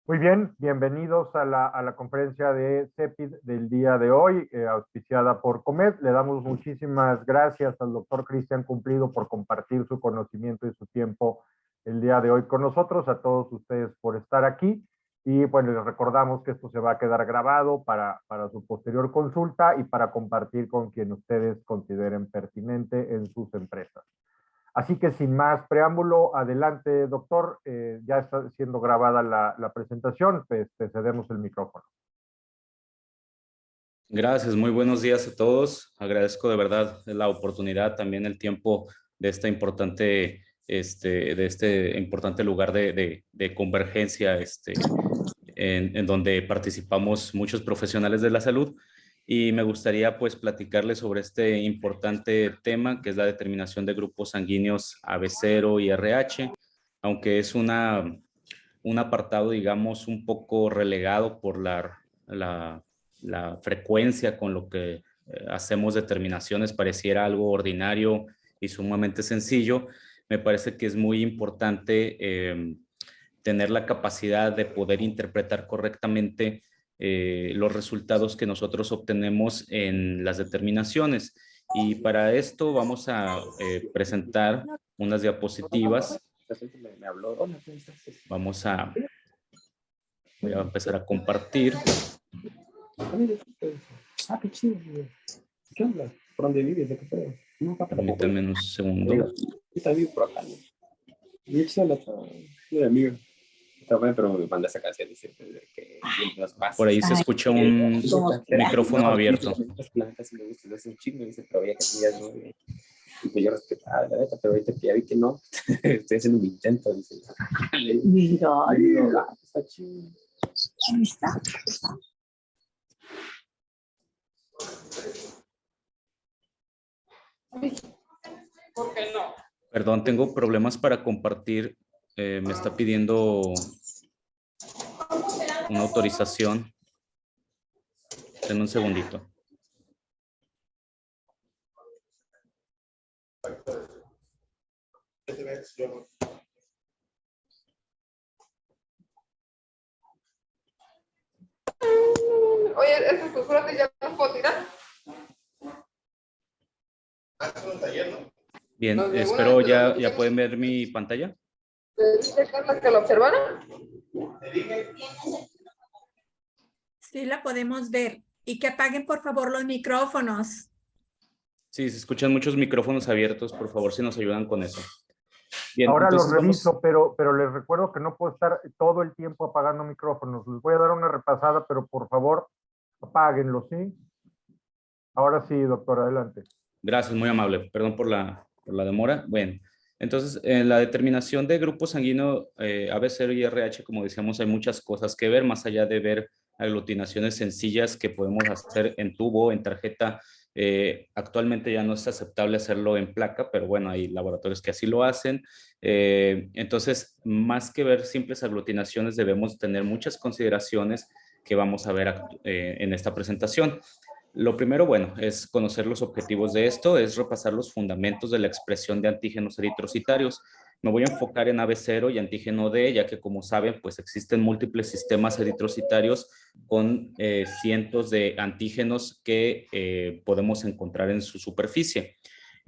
Muy bien, bienvenidos a la conferencia de CEPID del día de hoy, auspiciada por Comed. Le damos muchísimas gracias al doctor Cristian Cumplido por compartir su conocimiento y su tiempo el día de hoy con nosotros, a todos ustedes por estar aquí. Y bueno, les recordamos que esto se va a quedar grabado para su posterior consulta y para compartir con quien ustedes consideren pertinente en sus empresas. Así que sin más preámbulo, adelante, doctor. Ya está siendo grabada la presentación, pues te cedemos el micrófono. Gracias, muy buenos días a todos. Agradezco de verdad la oportunidad, también el tiempo de esta importante, de este importante lugar de convergencia, en donde participamos muchos profesionales de la salud. Y me gustaría pues platicarles sobre este importante tema que es la determinación de grupos sanguíneos AB0 y RH, aunque es un apartado, digamos, un poco relegado por la frecuencia con lo que hacemos determinaciones, pareciera algo ordinario y sumamente sencillo. Me parece que es muy importante tener la capacidad de poder interpretar correctamente los resultados que nosotros obtenemos en las determinaciones. Y para esto vamos a presentar unas diapositivas. Voy a empezar a compartir. Ah, qué chido. ¿Qué onda? ¿Por dónde vives? ¿De qué pedo? Permítanme un segundo. Yo también por acá. Y hecho la amiga. Está bueno, pero me manda esa canción, dice que nos pasa. Por ahí se escucha un micrófono abierto. La neta sí me gusta, es un chingo, dice, pero ya que tenías 9. Y pues yo respetaba, la neta, pero ahorita que ya vi que no, estoy haciendo un intento, dice. Mira, está chido. Ahí está. ¿Por qué no? Perdón, tengo problemas para compartir. Me está pidiendo una autorización. Denme un segundito. Oye, ¿esas culturas ya las puedo tirar? Bien, espero ya pueden ver mi pantalla. ¿Te dice Carla que lo observaron? Sí, la podemos ver. Y que apaguen, por favor, los micrófonos. Sí, se escuchan muchos micrófonos abiertos. Por favor, si nos ayudan con eso. Bien, Ahora entonces los reviso, pero les recuerdo que no puedo estar todo el tiempo apagando micrófonos. Les voy a dar una repasada, pero por favor, apáguenlos, ¿sí? Ahora sí, doctor, adelante. Gracias, muy amable. Perdón por la demora. Bueno, entonces, en la determinación de grupo sanguíneo AB0 y RH, como decíamos, hay muchas cosas que ver, más allá de ver aglutinaciones sencillas que podemos hacer en tubo, en tarjeta. Actualmente ya no es aceptable hacerlo en placa, pero bueno, hay laboratorios que así lo hacen. Entonces, más que ver simples aglutinaciones, debemos tener muchas consideraciones que vamos a ver en esta presentación. Lo primero, bueno, es conocer los objetivos de esto, es repasar los fundamentos de la expresión de antígenos eritrocitarios. Me voy a enfocar en AB0 y antígeno D, ya que como saben, pues existen múltiples sistemas eritrocitarios con cientos de antígenos que podemos encontrar en su superficie.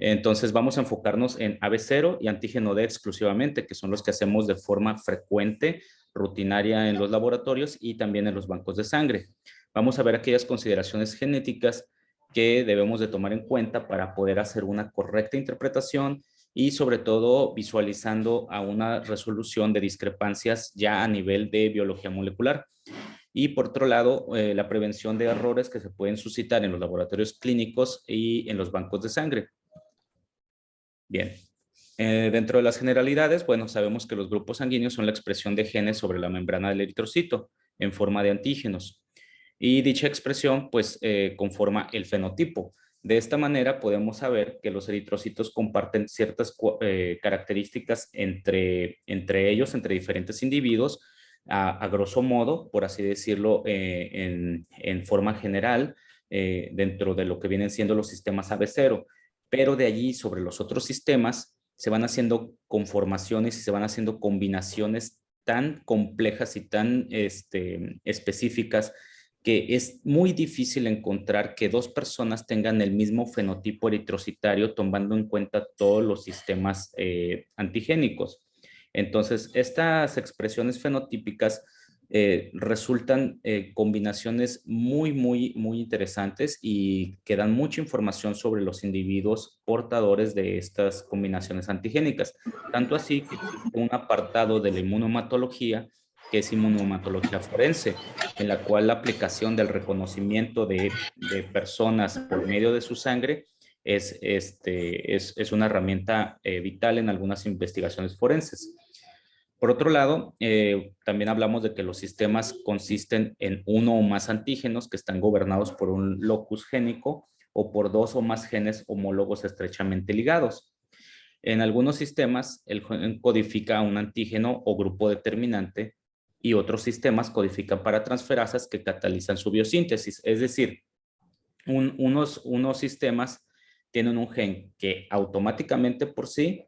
Entonces vamos a enfocarnos en AB0 y antígeno D exclusivamente, que son los que hacemos de forma frecuente, rutinaria en los laboratorios y también en los bancos de sangre. Vamos a ver aquellas consideraciones genéticas que debemos de tomar en cuenta para poder hacer una correcta interpretación y sobre todo visualizando a una resolución de discrepancias ya a nivel de biología molecular. Y por otro lado, la prevención de errores que se pueden suscitar en los laboratorios clínicos y en los bancos de sangre. Bien. Dentro de las generalidades, bueno, sabemos que los grupos sanguíneos son la expresión de genes sobre la membrana del eritrocito en forma de antígenos. Y dicha expresión, pues, conforma el fenotipo. De esta manera podemos saber que los eritrocitos comparten ciertas características entre ellos, entre diferentes individuos, a grosso modo, por así decirlo, en forma general, dentro de lo que vienen siendo los sistemas AB0. Pero de allí, sobre los otros sistemas, se van haciendo conformaciones y se van haciendo combinaciones tan complejas y tan específicas que es muy difícil encontrar que dos personas tengan el mismo fenotipo eritrocitario tomando en cuenta todos los sistemas antigénicos. Entonces, estas expresiones fenotípicas resultan combinaciones muy interesantes y que dan mucha información sobre los individuos portadores de estas combinaciones antigénicas. Tanto así que existe un apartado de la inmunohematología, que es inmunohematología forense, en la cual la aplicación del reconocimiento de personas por medio de su sangre es una herramienta vital en algunas investigaciones forenses. Por otro lado, también hablamos de que los sistemas consisten en uno o más antígenos que están gobernados por un locus génico o por dos o más genes homólogos estrechamente ligados. En algunos sistemas, el gen codifica un antígeno o grupo determinante y otros sistemas codifican para transferasas que catalizan su biosíntesis. Es decir, unos sistemas tienen un gen que automáticamente por sí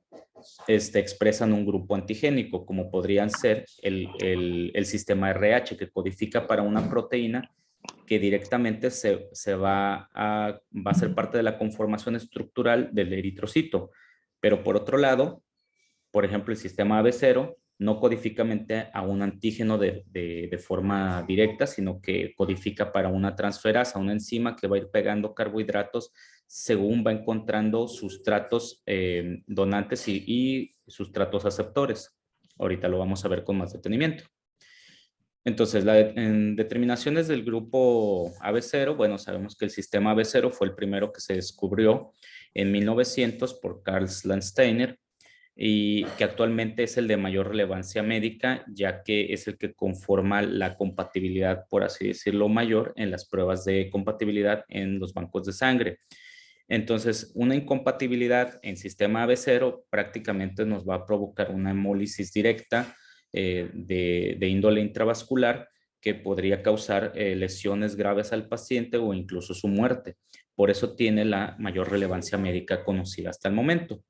expresan un grupo antigénico, como podrían ser el sistema RH, que codifica para una proteína que directamente va a ser parte de la conformación estructural del eritrocito. Pero por otro lado, por ejemplo, el sistema AB0 no codifica a un antígeno de forma directa, sino que codifica para una transferasa, una enzima que va a ir pegando carbohidratos según va encontrando sustratos donantes y sustratos aceptores. Ahorita lo vamos a ver con más detenimiento. Entonces, en determinaciones del grupo AB0, bueno, sabemos que el sistema AB0 fue el primero que se descubrió en 1900 por Carl Landsteiner, y que actualmente es el de mayor relevancia médica, ya que es el que conforma la compatibilidad, por así decirlo, mayor en las pruebas de compatibilidad en los bancos de sangre. Entonces, una incompatibilidad en sistema AB0 prácticamente nos va a provocar una hemólisis directa de índole intravascular que podría causar lesiones graves al paciente o incluso su muerte. Por eso tiene la mayor relevancia médica conocida hasta el momento.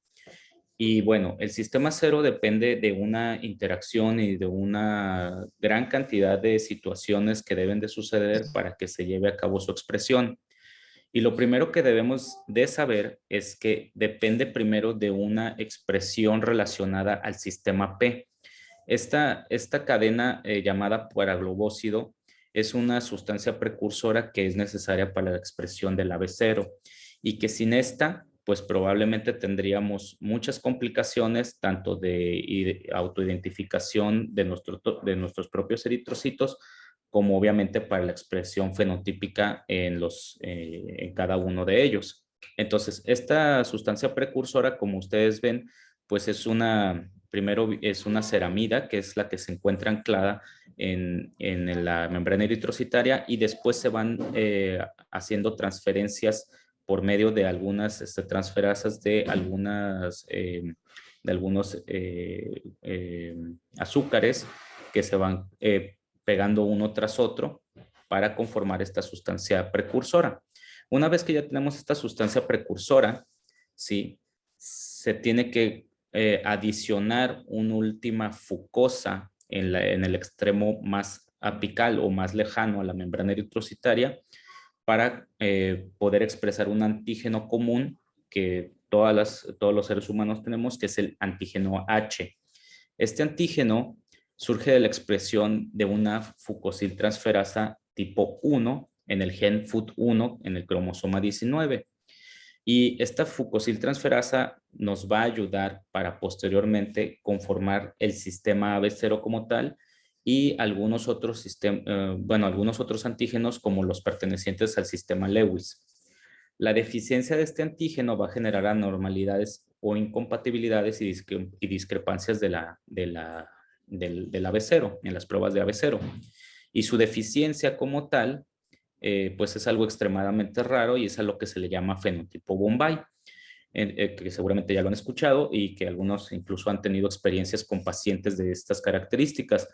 Y bueno, el sistema cero depende de una interacción y de una gran cantidad de situaciones que deben de suceder para que se lleve a cabo su expresión. Y lo primero que debemos de saber es que depende primero de una expresión relacionada al sistema P. Esta cadena llamada paraglobósido es una sustancia precursora que es necesaria para la expresión del AB0 y que sin esta, pues probablemente tendríamos muchas complicaciones, tanto de autoidentificación de nuestros propios eritrocitos, como obviamente para la expresión fenotípica en cada uno de ellos. Entonces, esta sustancia precursora, como ustedes ven, pues primero es una ceramida, que es la que se encuentra anclada en la membrana eritrocitaria, y después se van haciendo transferencias por medio de algunas transferasas de algunos azúcares que se van pegando uno tras otro para conformar esta sustancia precursora. Una vez que ya tenemos esta sustancia precursora, ¿sí?, se tiene que adicionar una última fucosa en el extremo más apical o más lejano a la membrana eritrocitaria para poder expresar un antígeno común que todos los seres humanos tenemos, que es el antígeno H. Este antígeno surge de la expresión de una fucosiltransferasa tipo 1 en el gen FUT1 en el cromosoma 19. Y esta fucosiltransferasa nos va a ayudar para posteriormente conformar el sistema AB0 como tal y algunos otros antígenos como los pertenecientes al sistema Lewis. La deficiencia de este antígeno va a generar anormalidades o incompatibilidades y discrepancias del AB0, en las pruebas de AB0. Y su deficiencia como tal, pues es algo extremadamente raro y es a lo que se le llama fenotipo Bombay, que seguramente ya lo han escuchado y que algunos incluso han tenido experiencias con pacientes de estas características.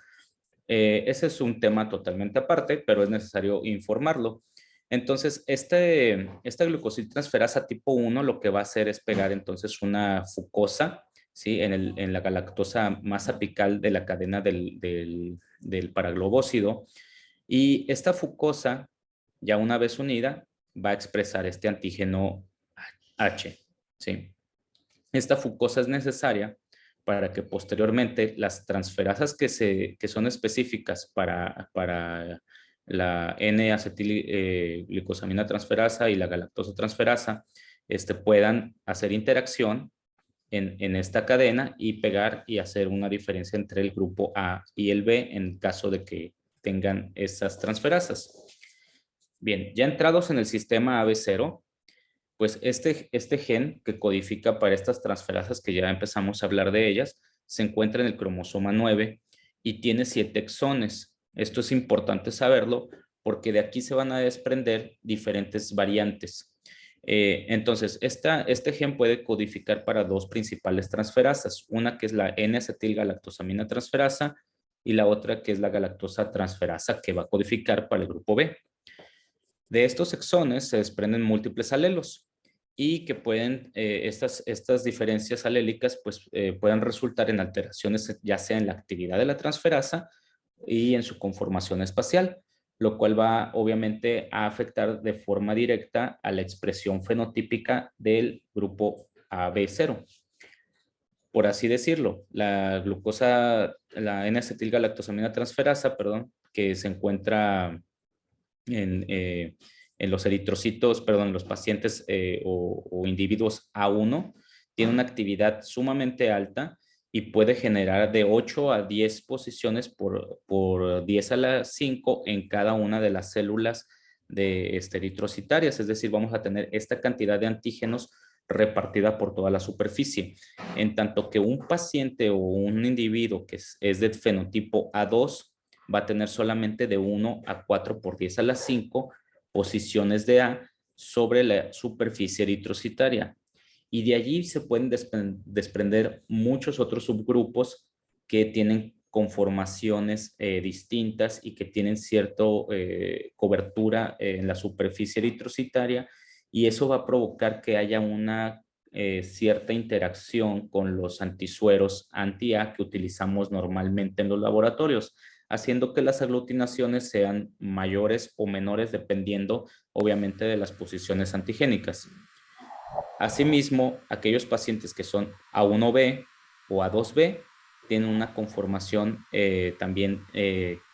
Ese es un tema totalmente aparte, pero es necesario informarlo. Entonces, esta glucosiltransferasa tipo 1 lo que va a hacer es pegar entonces una fucosa, ¿sí? En la galactosa más apical de la cadena del paraglobósido. Y esta fucosa, ya una vez unida, va a expresar este antígeno H, ¿sí? Esta fucosa es necesaria para que posteriormente las transferasas que son específicas para la N-acetilglicosamina transferasa y la galactosa transferasa puedan hacer interacción en esta cadena y pegar y hacer una diferencia entre el grupo A y el B en caso de que tengan esas transferasas. Bien, ya entrados en el sistema AB0, pues este gen que codifica para estas transferasas que ya empezamos a hablar de ellas, se encuentra en el cromosoma 9 y tiene 7 exones. Esto es importante saberlo porque de aquí se van a desprender diferentes variantes. Entonces, este gen puede codificar para dos principales transferasas, una que es la N-acetilgalactosamina transferasa y la otra que es la galactosa transferasa que va a codificar para el grupo B. De estos exones se desprenden múltiples alelos y que pueden, estas diferencias alélicas pues pueden resultar en alteraciones ya sea en la actividad de la transferasa y en su conformación espacial, lo cual va obviamente a afectar de forma directa a la expresión fenotípica del grupo AB0. Por así decirlo, la N-acetilgalactosamina transferasa, perdón, que se encuentra en los eritrocitos, perdón, los pacientes o individuos A1, tiene una actividad sumamente alta y puede generar de 8 a 10 posiciones por 10 a la 5 en cada una de las células de eritrocitarias, es decir, vamos a tener esta cantidad de antígenos repartida por toda la superficie, en tanto que un paciente o un individuo que es de fenotipo A2 va a tener solamente de 1 a 4 por 10 a la 5 posiciones de A sobre la superficie eritrocitaria. Y de allí se pueden desprender muchos otros subgrupos que tienen conformaciones distintas y que tienen cierta cobertura en la superficie eritrocitaria, y eso va a provocar que haya una cierta interacción con los antisueros anti-A que utilizamos normalmente en los laboratorios, haciendo que las aglutinaciones sean mayores o menores dependiendo obviamente de las posiciones antigénicas. Asimismo, aquellos pacientes que son A1B o A2B tienen una conformación también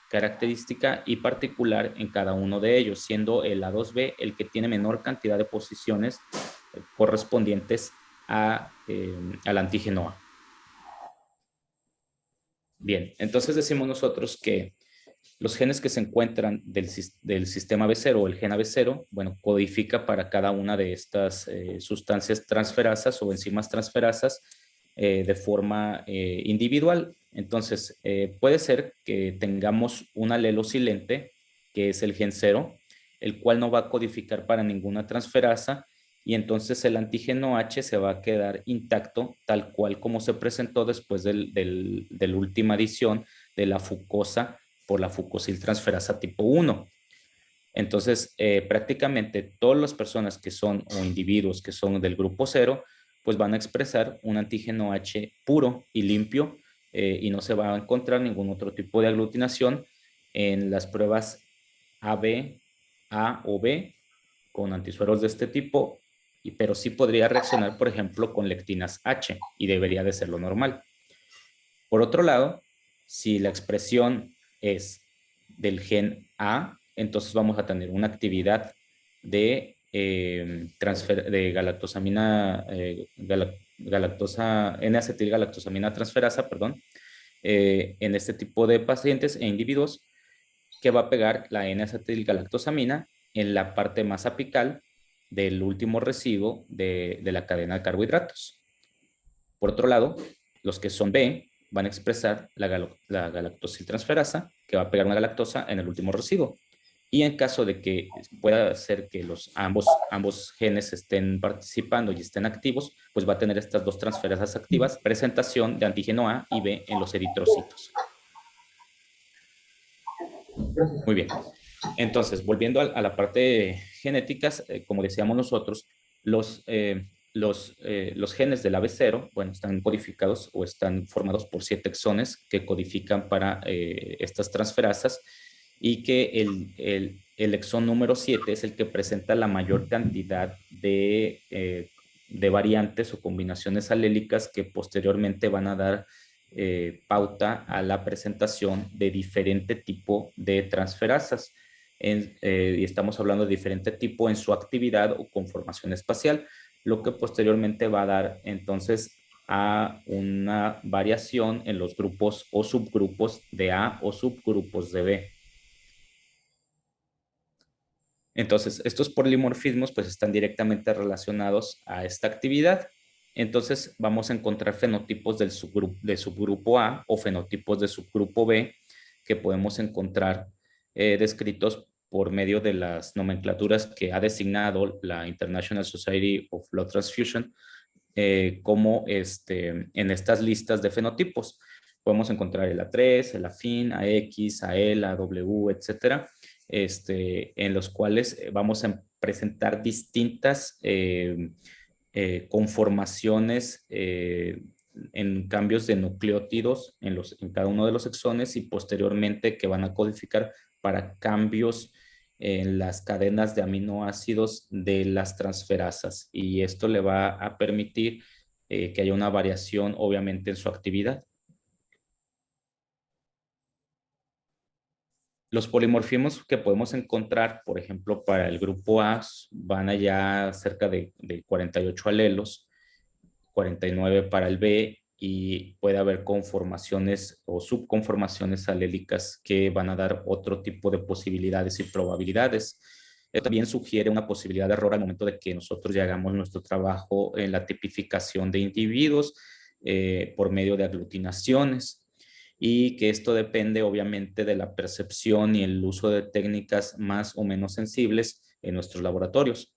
característica y particular en cada uno de ellos, siendo el A2B el que tiene menor cantidad de posiciones correspondientes al antígeno A. Bien, entonces decimos nosotros que los genes que se encuentran del sistema B0 o el gen AB0, bueno, codifica para cada una de estas sustancias transferasas o enzimas transferasas de forma individual. Entonces, puede ser que tengamos un alelo silente, que es el gen 0, el cual no va a codificar para ninguna transferasa, y entonces el antígeno H se va a quedar intacto, tal cual como se presentó después de la última adición de la fucosa por la fucosiltransferasa tipo 1. Entonces, prácticamente todas las personas que son o individuos que son del grupo 0, pues van a expresar un antígeno H puro y limpio y no se va a encontrar ningún otro tipo de aglutinación en las pruebas AB, A o B con antisueros de este tipo, pero sí podría reaccionar, por ejemplo, con lectinas H y debería de ser lo normal. Por otro lado, si la expresión es del gen A, entonces vamos a tener una actividad de galactosamina, N-acetilgalactosamina transferasa, perdón, en este tipo de pacientes e individuos, que va a pegar la N-acetilgalactosamina en la parte más apical del último residuo de la cadena de carbohidratos. Por otro lado, los que son B van a expresar la galactosiltransferasa, que va a pegar una galactosa en el último residuo. Y en caso de que pueda ser que ambos genes estén participando y estén activos, pues va a tener estas dos transferasas activas, presentación de antígeno A y B en los eritrocitos. Muy bien. Entonces, volviendo a la parte genética, como decíamos nosotros, los genes del AB0, bueno, están codificados o están formados por 7 exones que codifican para estas transferasas, y que el exón número 7 es el que presenta la mayor cantidad de variantes o combinaciones alélicas que posteriormente van a dar pauta a la presentación de diferente tipo de transferasas. Y estamos hablando de diferente tipo en su actividad o conformación espacial, lo que posteriormente va a dar entonces a una variación en los grupos o subgrupos de A o subgrupos de B. Entonces, estos polimorfismos pues están directamente relacionados a esta actividad. Entonces, vamos a encontrar fenotipos de subgrupo A o fenotipos de subgrupo B que podemos encontrar descritos por medio de las nomenclaturas que ha designado la International Society of Blood Transfusion como en estas listas de fenotipos. Podemos encontrar el A3, el afín, AX, AL, AW, etcétera, en los cuales vamos a presentar distintas conformaciones en cambios de nucleótidos en cada uno de los exones, y posteriormente que van a codificar para cambios en las cadenas de aminoácidos de las transferasas, y esto le va a permitir que haya una variación obviamente en su actividad. Los polimorfismos que podemos encontrar, por ejemplo, para el grupo A van allá cerca de 48 alelos, 49 para el B, y puede haber conformaciones o subconformaciones alélicas que van a dar otro tipo de posibilidades y probabilidades. Esto también sugiere una posibilidad de error al momento de que nosotros ya hagamos nuestro trabajo en la tipificación de individuos por medio de aglutinaciones, y que esto depende obviamente de la percepción y el uso de técnicas más o menos sensibles en nuestros laboratorios.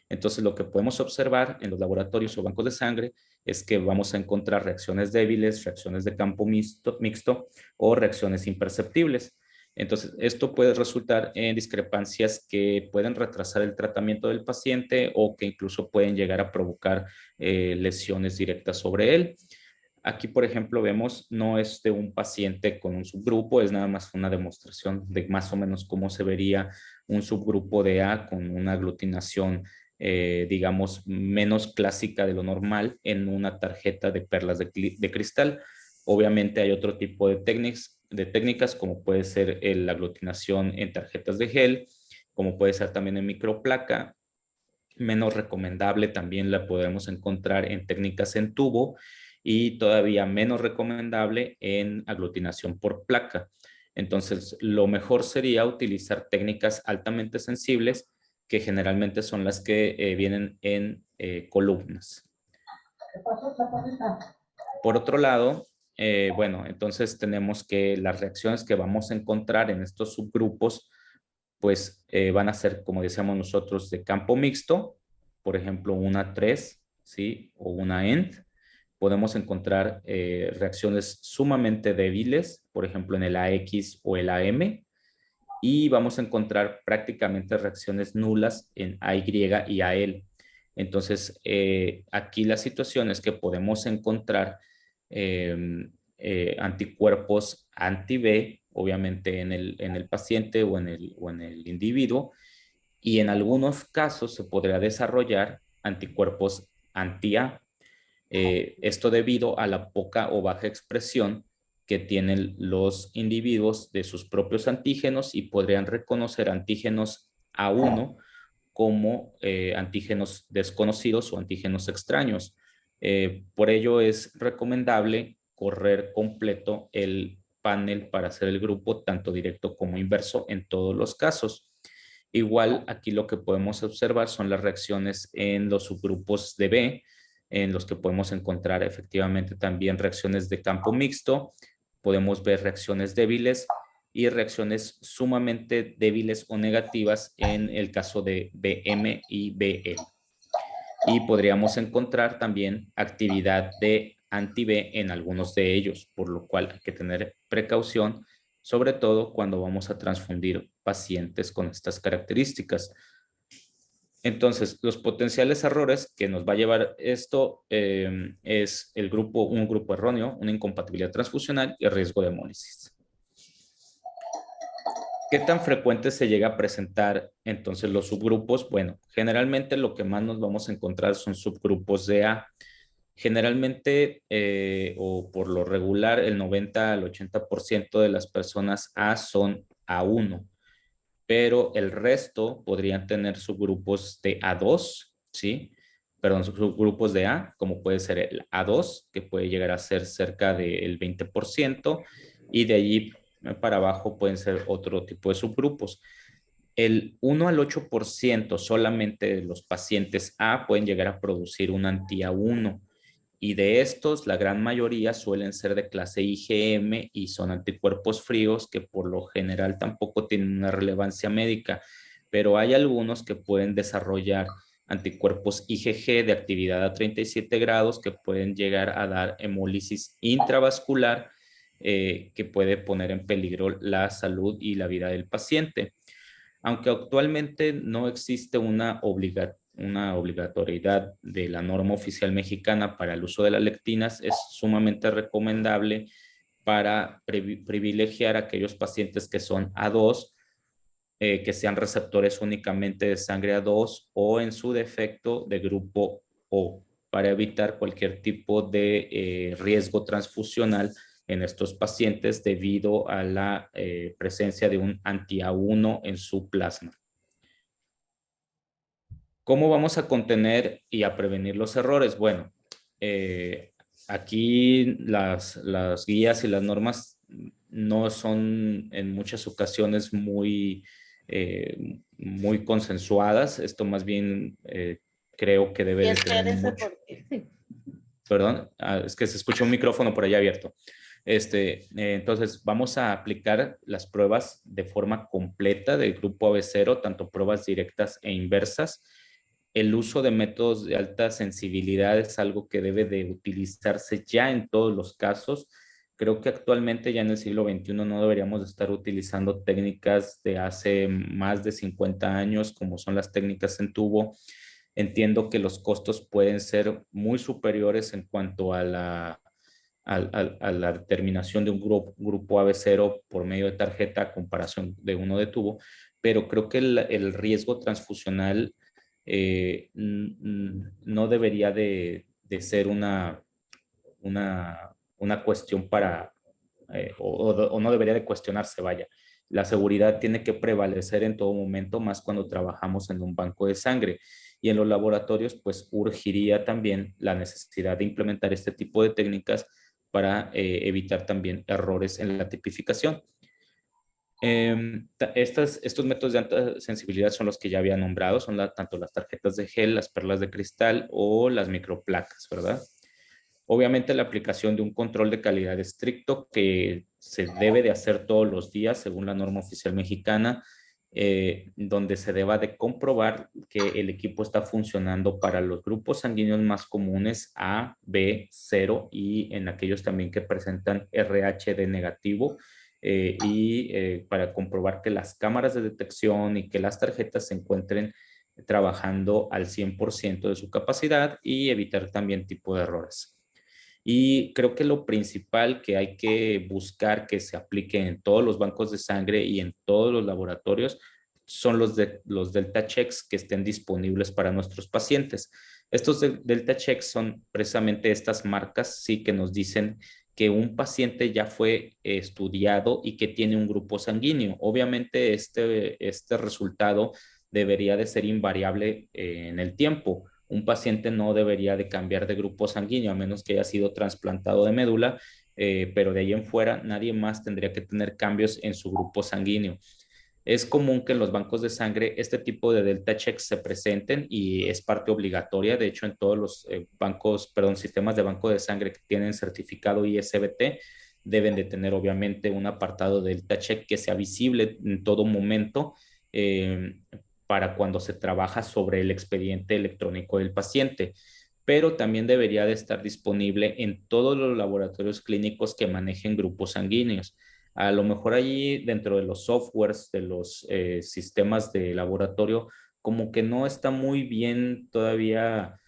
Entonces, lo que podemos observar en los laboratorios o bancos de sangre es que vamos a encontrar reacciones débiles, reacciones de campo mixto o reacciones imperceptibles. Entonces, esto puede resultar en discrepancias que pueden retrasar el tratamiento del paciente o que incluso pueden llegar a provocar lesiones directas sobre él. Aquí, por ejemplo, vemos, no es de un paciente con un subgrupo, es nada más una demostración de más o menos cómo se vería un subgrupo de A con una aglutinación, digamos, menos clásica de lo normal en una tarjeta de perlas de cristal. Obviamente hay otro tipo de técnicas como puede ser la aglutinación en tarjetas de gel, como puede ser también en microplaca. Menos recomendable también la podemos encontrar en técnicas en tubo, y todavía menos recomendable en aglutinación por placa. Entonces, lo mejor sería utilizar técnicas altamente sensibles, que generalmente son las que vienen en columnas. Por otro lado, bueno, entonces tenemos que las reacciones que vamos a encontrar en estos subgrupos, pues van a ser, como decíamos nosotros, de campo mixto, por ejemplo, una 3, ¿sí? O una END. Podemos encontrar reacciones sumamente débiles, por ejemplo, en el AX o el AM, y vamos a encontrar prácticamente reacciones nulas en AY y AL. Entonces, aquí la situación es que podemos encontrar anticuerpos anti-B, obviamente en el paciente o en el individuo, y en algunos casos se podría desarrollar anticuerpos anti-A. Esto debido a la poca o baja expresión que tienen los individuos de sus propios antígenos, y podrían reconocer antígenos A1 como antígenos desconocidos o antígenos extraños. Por ello es recomendable correr completo el panel para hacer el grupo tanto directo como inverso en todos los casos. Igual aquí lo que podemos observar son las reacciones en los subgrupos de B, en los que podemos encontrar efectivamente también reacciones de campo mixto. Podemos ver reacciones débiles y reacciones sumamente débiles o negativas en el caso de BM y BE. Y podríamos encontrar también actividad de anti-B en algunos de ellos, por lo cual hay que tener precaución, sobre todo cuando vamos a transfundir pacientes con estas características. Entonces, los potenciales errores que nos va a llevar esto es un grupo erróneo, una incompatibilidad transfusional y riesgo de hemólisis. ¿Qué tan frecuente se llega a presentar entonces los subgrupos? Bueno, generalmente lo que más nos vamos a encontrar son subgrupos de A. Generalmente o por lo regular el 90 al 80% de las personas A son A1, pero el resto podrían tener subgrupos de A2, ¿sí? Perdón, subgrupos de A, como puede ser el A2, que puede llegar a ser cerca del 20%, y de allí para abajo pueden ser otro tipo de subgrupos. El 1 al 8% solamente de los pacientes A pueden llegar a producir un anti-A1, y de estos la gran mayoría suelen ser de clase IgM y son anticuerpos fríos que por lo general tampoco tienen una relevancia médica, pero hay algunos que pueden desarrollar anticuerpos IgG de actividad a 37 grados que pueden llegar a dar hemólisis intravascular que puede poner en peligro la salud y la vida del paciente. Aunque actualmente no existe una obligatoriedad de la norma oficial mexicana para el uso de las lectinas, es sumamente recomendable para privilegiar a aquellos pacientes que son A2, que sean receptores únicamente de sangre A2 o en su defecto de grupo O, para evitar cualquier tipo de riesgo transfusional en estos pacientes debido a la presencia de un anti-A1 en su plasma. ¿Cómo vamos a contener y a prevenir los errores? Bueno, aquí las guías y las normas no son en muchas ocasiones muy consensuadas. Esto más bien creo que debe de tener mucho. Perdón, es que se escucha un micrófono por allá abierto. Entonces, vamos a aplicar las pruebas de forma completa del grupo AB0, tanto pruebas directas e inversas. El uso de métodos de alta sensibilidad es algo que debe de utilizarse ya en todos los casos. Creo que actualmente ya en el siglo XXI no deberíamos estar utilizando técnicas de hace más de 50 años, como son las técnicas en tubo. Entiendo que los costos pueden ser muy superiores en cuanto a la determinación de un grupo AB0 por medio de tarjeta a comparación de uno de tubo, pero creo que el riesgo transfusional no debería de ser una cuestión para, o no debería de cuestionarse, vaya. La seguridad tiene que prevalecer en todo momento, más cuando trabajamos en un banco de sangre. Y en los laboratorios, pues urgiría también la necesidad de implementar este tipo de técnicas para evitar también errores en la tipificación. Estos métodos de alta sensibilidad son los que ya había nombrado, son tanto las tarjetas de gel, las perlas de cristal o las microplacas, ¿verdad? Obviamente la aplicación de un control de calidad estricto que se debe de hacer todos los días según la norma oficial mexicana, donde se deba de comprobar que el equipo está funcionando para los grupos sanguíneos más comunes A, B, 0 y en aquellos también que presentan RHD negativo, y para comprobar que las cámaras de detección y que las tarjetas se encuentren trabajando al 100% de su capacidad y evitar también tipo de errores. Y creo que lo principal que hay que buscar que se aplique en todos los bancos de sangre y en todos los laboratorios son los Delta Checks que estén disponibles para nuestros pacientes. Estos Delta Checks son precisamente estas marcas, sí, que nos dicen que un paciente ya fue estudiado y que tiene un grupo sanguíneo. Obviamente este resultado debería de ser invariable en el tiempo. Un paciente no debería de cambiar de grupo sanguíneo a menos que haya sido trasplantado de médula, pero de ahí en fuera nadie más tendría que tener cambios en su grupo sanguíneo. Es común que en los bancos de sangre este tipo de Delta Checks se presenten y es parte obligatoria. De hecho, en todos los sistemas de banco de sangre que tienen certificado ISBT deben de tener obviamente un apartado de Delta Check que sea visible en todo momento, para cuando se trabaja sobre el expediente electrónico del paciente, pero también debería de estar disponible en todos los laboratorios clínicos que manejen grupos sanguíneos. A lo mejor allí dentro de los softwares de los sistemas de laboratorio como que no está muy bien todavía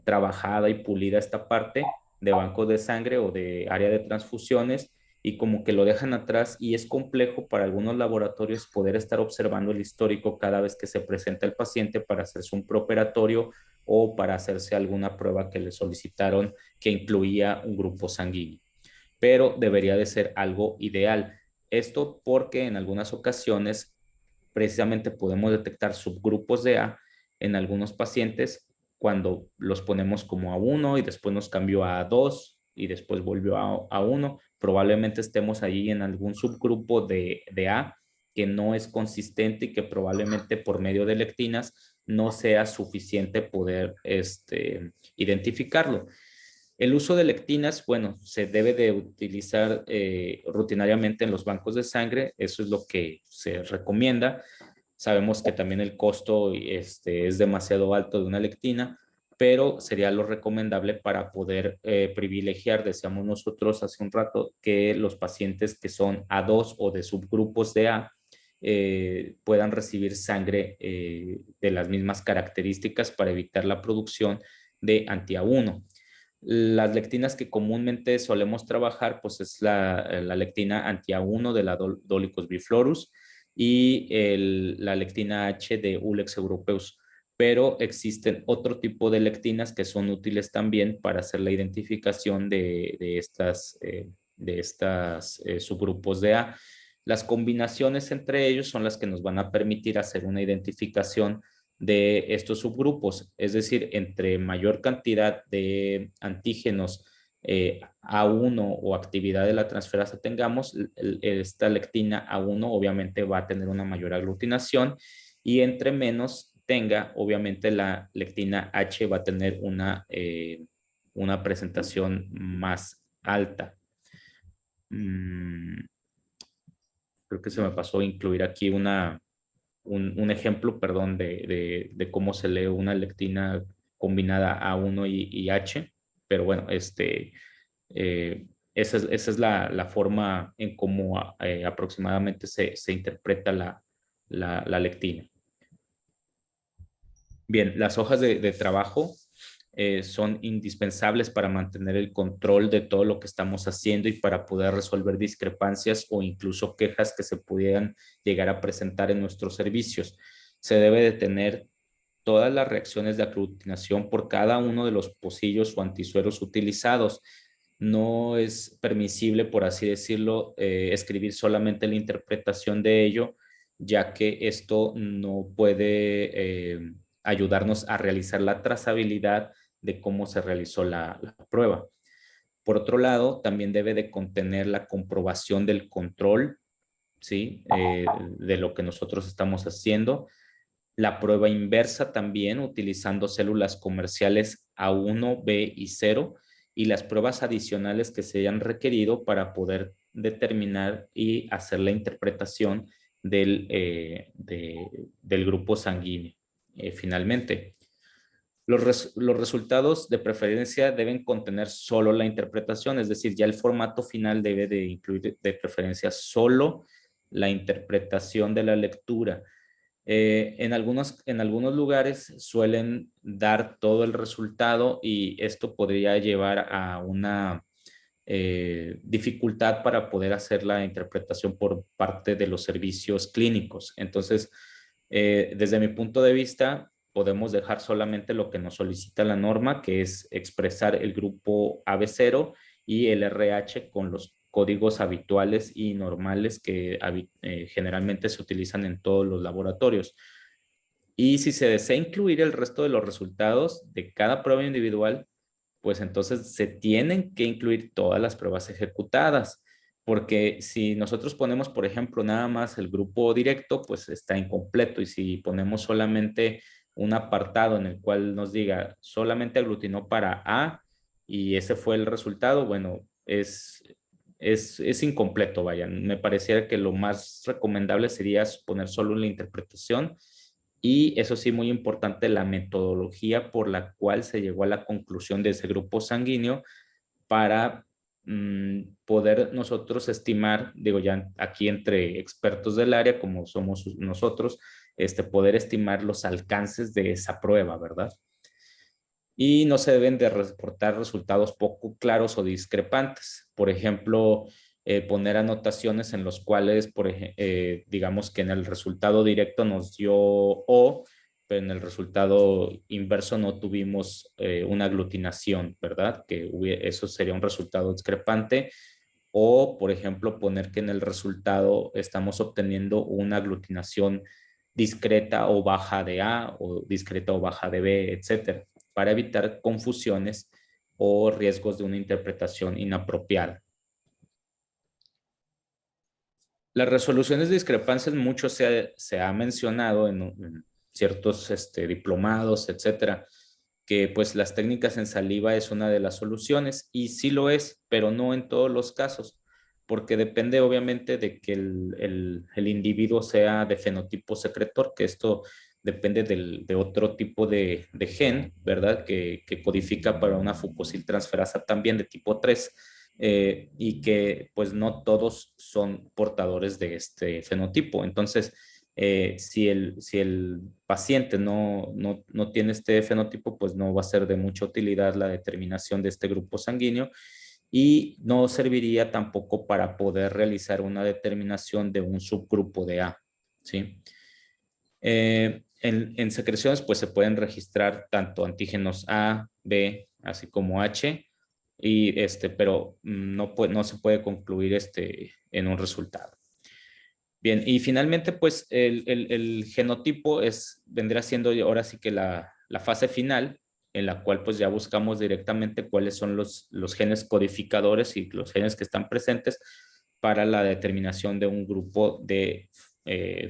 trabajada y pulida esta parte de bancos de sangre o de área de transfusiones, y como que lo dejan atrás, y es complejo para algunos laboratorios poder estar observando el histórico cada vez que se presenta el paciente para hacerse un preoperatorio o para hacerse alguna prueba que le solicitaron que incluía un grupo sanguíneo. Pero debería de ser algo ideal. Esto porque en algunas ocasiones precisamente podemos detectar subgrupos de A en algunos pacientes cuando los ponemos como A1 y después nos cambió a A2 y después volvió a A1. Probablemente estemos ahí en algún subgrupo de A que no es consistente y que probablemente por medio de lectinas no sea suficiente poder identificarlo. El uso de lectinas, bueno, se debe de utilizar rutinariamente en los bancos de sangre. Eso es lo que se recomienda. Sabemos que también el costo es demasiado alto de una lectina, pero sería lo recomendable para poder privilegiar, decíamos nosotros hace un rato, que los pacientes que son A2 o de subgrupos de A puedan recibir sangre de las mismas características para evitar la producción de anti-A1. Las lectinas que comúnmente solemos trabajar, pues es la lectina anti-A1 de la Dolichos biflorus y la lectina H de Ulex europeus, pero existen otro tipo de lectinas que son útiles también para hacer la identificación de estas subgrupos de A. Las combinaciones entre ellos son las que nos van a permitir hacer una identificación de estos subgrupos, es decir, entre mayor cantidad de antígenos A1 o actividad de la transferasa tengamos, esta lectina A1 obviamente va a tener una mayor aglutinación, y entre menos tenga, obviamente la lectina H va a tener una presentación más alta. Creo que se me pasó incluir aquí un ejemplo, perdón, de cómo se lee una lectina combinada A1 y H, pero bueno, esa es la forma en cómo aproximadamente se interpreta la lectina. Bien, las hojas de trabajo son indispensables para mantener el control de todo lo que estamos haciendo y para poder resolver discrepancias o incluso quejas que se pudieran llegar a presentar en nuestros servicios. Se debe de tener todas las reacciones de aglutinación por cada uno de los pocillos o antisueros utilizados. No es permisible, por así decirlo, escribir solamente la interpretación de ello, ya que esto no puede ayudarnos a realizar la trazabilidad de cómo se realizó la prueba. Por otro lado, también debe de contener la comprobación del control, ¿sí? De lo que nosotros estamos haciendo. La prueba inversa también, utilizando células comerciales A1, B y 0, y las pruebas adicionales que se hayan requerido para poder determinar y hacer la interpretación del grupo sanguíneo. Finalmente, los resultados de preferencia deben contener solo la interpretación, es decir, ya el formato final debe de incluir de preferencia solo la interpretación de la lectura. En algunos lugares suelen dar todo el resultado, y esto podría llevar a una dificultad para poder hacer la interpretación por parte de los servicios clínicos. Entonces, desde mi punto de vista, podemos dejar solamente lo que nos solicita la norma, que es expresar el grupo AB0 y el RH con los códigos habituales y normales que generalmente se utilizan en todos los laboratorios. Y si se desea incluir el resto de los resultados de cada prueba individual, pues entonces se tienen que incluir todas las pruebas ejecutadas, porque si nosotros ponemos, por ejemplo, nada más el grupo directo, pues está incompleto, y si ponemos solamente un apartado en el cual nos diga solamente aglutinó para A y ese fue el resultado, bueno, es incompleto, vaya. Me pareciera que lo más recomendable sería poner solo la interpretación, y eso sí, muy importante, la metodología por la cual se llegó a la conclusión de ese grupo sanguíneo para poder nosotros estimar, digo ya aquí entre expertos del área como somos nosotros, poder estimar los alcances de esa prueba, ¿verdad? Y no se deben de reportar resultados poco claros o discrepantes. Por ejemplo, poner anotaciones en los cuales, digamos que en el resultado directo nos dio O, pero en el resultado inverso no tuvimos una aglutinación, ¿verdad? Que eso sería un resultado discrepante. O, por ejemplo, poner que en el resultado estamos obteniendo una aglutinación discreta o baja de A o discreta o baja de B, etcétera, para evitar confusiones o riesgos de una interpretación inapropiada. Las resoluciones de discrepancias mucho se ha mencionado en ciertos diplomados, etcétera, que pues las técnicas en saliva es una de las soluciones y sí lo es, pero no en todos los casos, porque depende obviamente de que el individuo sea de fenotipo secretor, que esto depende de otro tipo de gen, ¿verdad? Que codifica para una fucosiltransferasa también de tipo 3, y que pues no todos son portadores de este fenotipo. Entonces, si el paciente no tiene este fenotipo, pues no va a ser de mucha utilidad la determinación de este grupo sanguíneo y no serviría tampoco para poder realizar una determinación de un subgrupo de A, ¿sí? En secreciones, pues se pueden registrar tanto antígenos A, B, así como H, pero no se puede concluir en un resultado. Bien, y finalmente, pues el genotipo vendrá siendo ahora sí que la fase final, en la cual pues ya buscamos directamente cuáles son los genes codificadores y los genes que están presentes para la determinación de un grupo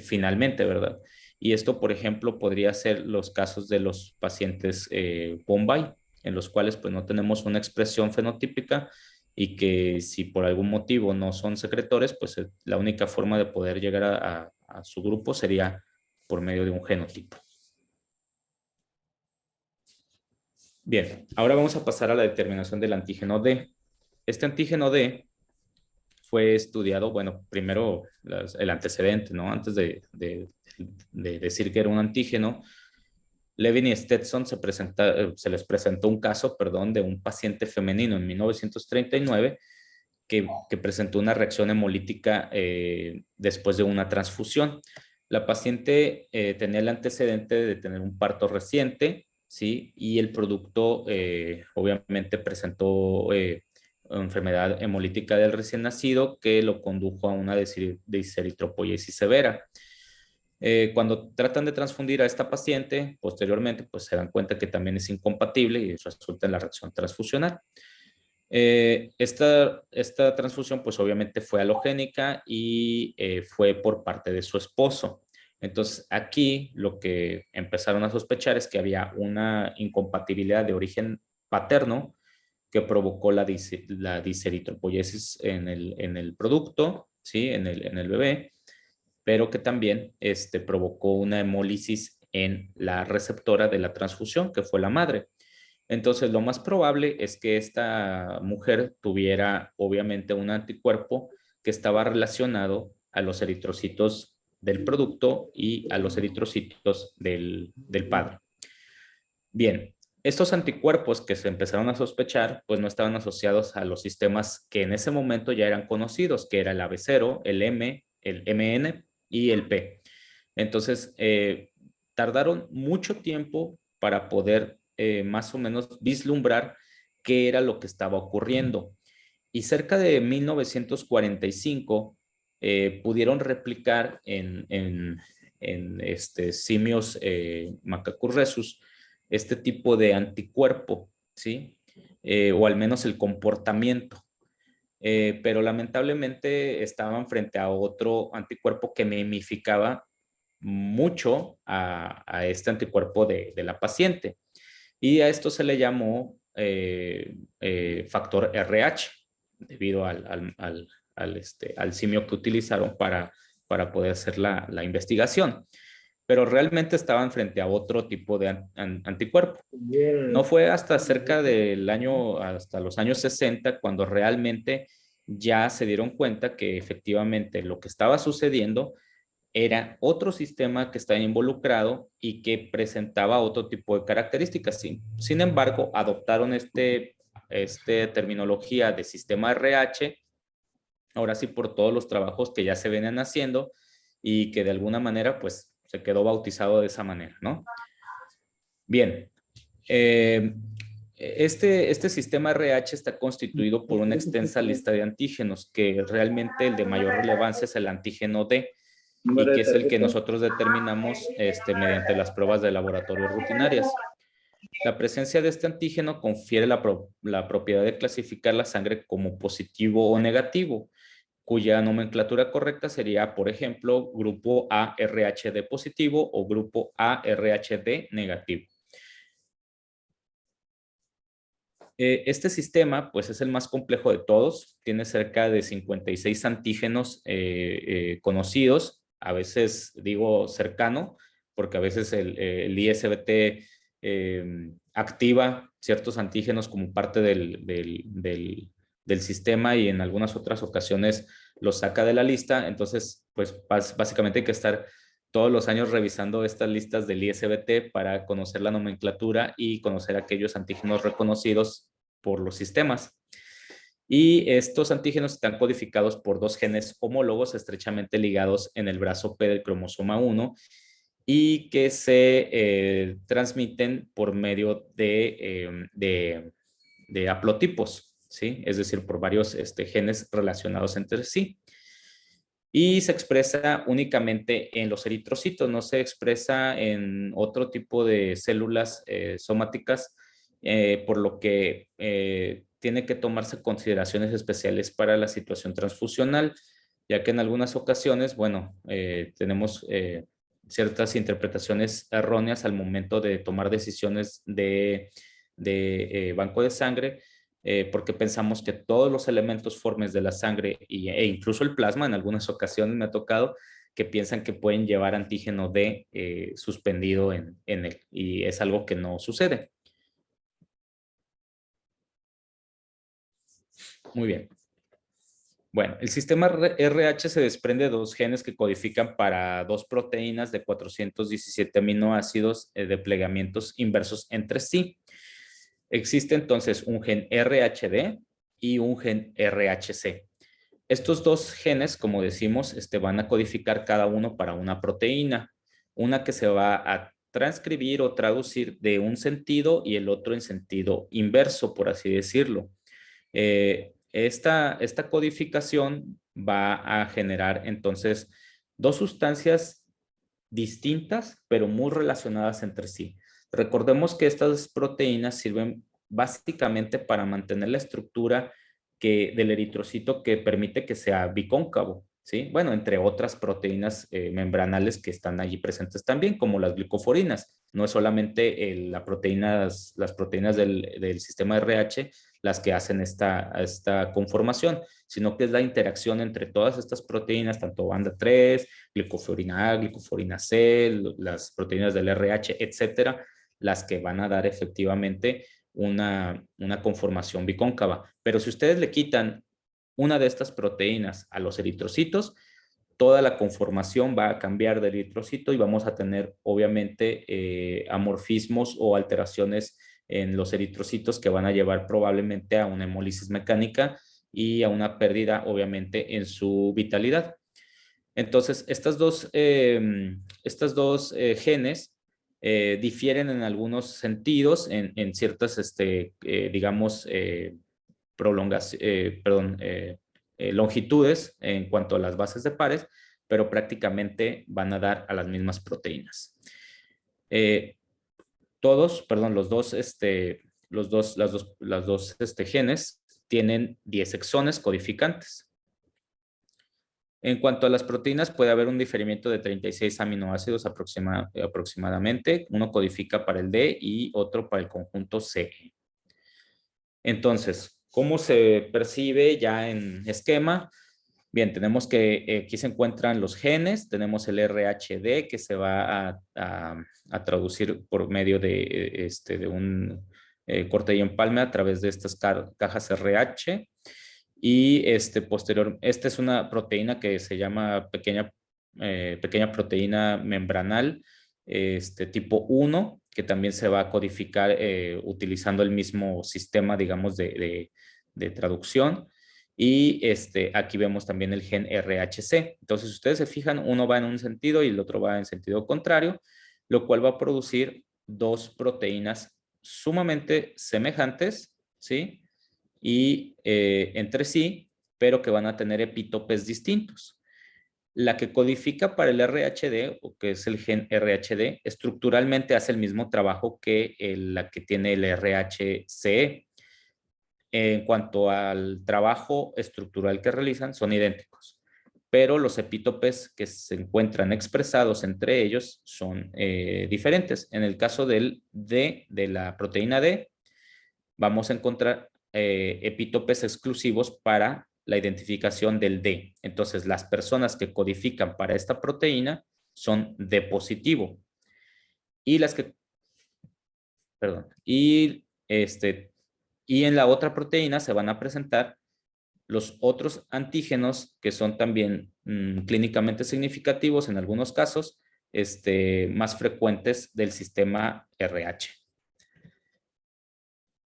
finalmente, ¿verdad? Y esto, por ejemplo, podría ser los casos de los pacientes Bombay, en los cuales pues no tenemos una expresión fenotípica y que si por algún motivo no son secretores, pues la única forma de poder llegar a su grupo sería por medio de un genotipo. Bien, ahora vamos a pasar a la determinación del antígeno D. Este antígeno D fue estudiado, bueno, primero el antecedente, ¿no? Antes de decir que era un antígeno, Levin y Stetson se les presentó un caso, de un paciente femenino en 1939 que presentó una reacción hemolítica después de una transfusión. La paciente tenía el antecedente de tener un parto reciente, ¿sí? Y el producto obviamente presentó enfermedad hemolítica del recién nacido que lo condujo a una deseritropoiesis severa. Cuando tratan de transfundir a esta paciente, posteriormente, pues se dan cuenta que también es incompatible y resulta en la reacción transfusional. Esta transfusión, pues obviamente fue halogénica y fue por parte de su esposo. Entonces, aquí lo que empezaron a sospechar es que había una incompatibilidad de origen paterno que provocó la diseritropoiesis en el producto, ¿sí? En el bebé, pero que también provocó una hemólisis en la receptora de la transfusión, que fue la madre. Entonces, lo más probable es que esta mujer tuviera, obviamente, un anticuerpo que estaba relacionado a los eritrocitos del producto y a los eritrocitos del padre. Bien, estos anticuerpos que se empezaron a sospechar, pues no estaban asociados a los sistemas que en ese momento ya eran conocidos, que era el AB0, el M, el MN y el P. Entonces, tardaron mucho tiempo para poder más o menos vislumbrar qué era lo que estaba ocurriendo. Y cerca de 1945 pudieron replicar en simios Macacus rhesus este tipo de anticuerpo, ¿sí? O al menos el comportamiento. Pero lamentablemente estaban frente a otro anticuerpo que mimificaba mucho a este anticuerpo de la paciente. Y a esto se le llamó factor RH, debido al simio que utilizaron para poder hacer la investigación. Pero realmente estaban frente a otro tipo de anticuerpo. No fue hasta hasta los años 60, cuando realmente ya se dieron cuenta que efectivamente lo que estaba sucediendo era otro sistema que estaba involucrado y que presentaba otro tipo de características. Sin embargo, adoptaron esta terminología de sistema RH, ahora sí por todos los trabajos que ya se venían haciendo y que de alguna manera pues se quedó bautizado de esa manera, ¿no? Bien, este sistema RH está constituido por una extensa lista de antígenos, que realmente el de mayor relevancia es el antígeno D, y que es el que nosotros determinamos mediante las pruebas de laboratorio rutinarias. La presencia de este antígeno confiere la propiedad de clasificar la sangre como positivo o negativo, cuya nomenclatura correcta sería, por ejemplo, grupo ARHD positivo o grupo ARHD negativo. Este sistema, pues, es el más complejo de todos. Tiene cerca de 56 antígenos conocidos. A veces digo cercano, porque a veces el ISBT activa ciertos antígenos como parte del sistema y en algunas otras ocasiones los saca de la lista. Entonces, pues, básicamente hay que estar todos los años revisando estas listas del ISBT para conocer la nomenclatura y conocer aquellos antígenos reconocidos por los sistemas. Y estos antígenos están codificados por dos genes homólogos estrechamente ligados en el brazo P del cromosoma 1 y que se transmiten por medio de haplotipos, ¿sí? Es decir, por varios genes relacionados entre sí. Y se expresa únicamente en los eritrocitos, no se expresa en otro tipo de células somáticas, por lo que tiene que tomarse consideraciones especiales para la situación transfusional, ya que en algunas ocasiones, bueno, tenemos ciertas interpretaciones erróneas al momento de tomar decisiones de banco de sangre, porque pensamos que todos los elementos formes de la sangre e incluso el plasma, en algunas ocasiones me ha tocado que piensan que pueden llevar antígeno D suspendido en él, y es algo que no sucede. Muy bien. Bueno, el sistema RH se desprende de dos genes que codifican para dos proteínas de 417 aminoácidos de plegamientos inversos entre sí. Existe entonces un gen RHD y un gen RHC. Estos dos genes, como decimos, van a codificar cada uno para una proteína, una que se va a transcribir o traducir de un sentido y el otro en sentido inverso, por así decirlo. Esta codificación va a generar entonces dos sustancias distintas, pero muy relacionadas entre sí. Recordemos que estas proteínas sirven básicamente para mantener la estructura del eritrocito, que permite que sea bicóncavo, ¿sí? Bueno, entre otras proteínas membranales que están allí presentes también, como las glicoforinas. No es solamente las proteínas del sistema RH las que hacen esta conformación, sino que es la interacción entre todas estas proteínas, tanto banda 3, glicoforina A, glicoforina C, las proteínas del RH, etcétera, las que van a dar efectivamente una conformación bicóncava. Pero si ustedes le quitan una de estas proteínas a los eritrocitos, toda la conformación va a cambiar de eritrocito y vamos a tener obviamente amorfismos o alteraciones en los eritrocitos que van a llevar probablemente a una hemólisis mecánica y a una pérdida obviamente en su vitalidad. Entonces, estas dos genes difieren en algunos sentidos, en ciertas, digamos, longitudes en cuanto a las bases de pares, pero prácticamente van a dar a las mismas proteínas. Las dos genes tienen 10 exones codificantes. En cuanto a las proteínas, puede haber un diferimiento de 36 aminoácidos aproximadamente. Uno codifica para el D y otro para el conjunto C. Entonces, ¿cómo se percibe ya en esquema? Bien, tenemos que aquí se encuentran los genes. Tenemos el RHD que se va a traducir por medio de un corte y empalme a través de estas cajas RH. Y esta es una proteína que se llama pequeña pequeña proteína membranal tipo 1, que también se va a codificar utilizando el mismo sistema, digamos, de traducción. Y aquí vemos también el gen RHC. Entonces, si ustedes se fijan, uno va en un sentido y el otro va en sentido contrario, lo cual va a producir dos proteínas sumamente semejantes, ¿sí? Y entre sí, pero que van a tener epítopes distintos. La que codifica para el RHD, o que es el gen RHD, estructuralmente hace el mismo trabajo que la que tiene el RHCE. En cuanto al trabajo estructural que realizan, son idénticos, pero los epítopes que se encuentran expresados entre ellos son diferentes. En el caso del D, de la proteína D, vamos a encontrar epítopes exclusivos para la identificación del D. Entonces, las personas que codifican para esta proteína son D positivo. Y las que, perdón, y en la otra proteína se van a presentar los otros antígenos que son también clínicamente significativos en algunos casos, más frecuentes del sistema RH.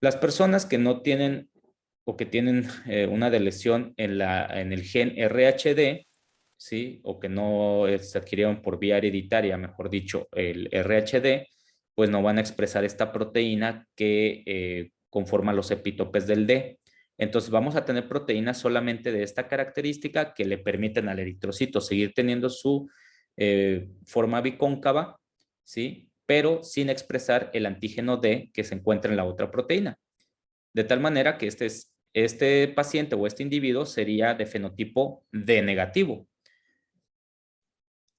Las personas que no tienen o que tienen una deleción en el gen RHD, ¿sí? O que no se adquirieron por vía hereditaria, mejor dicho, el RHD, pues no van a expresar esta proteína que conforma los epítopes del D. Entonces vamos a tener proteínas solamente de esta característica que le permiten al eritrocito seguir teniendo su forma bicóncava, ¿sí? Pero sin expresar el antígeno D que se encuentra en la otra proteína. De tal manera que este paciente o este individuo sería de fenotipo D negativo.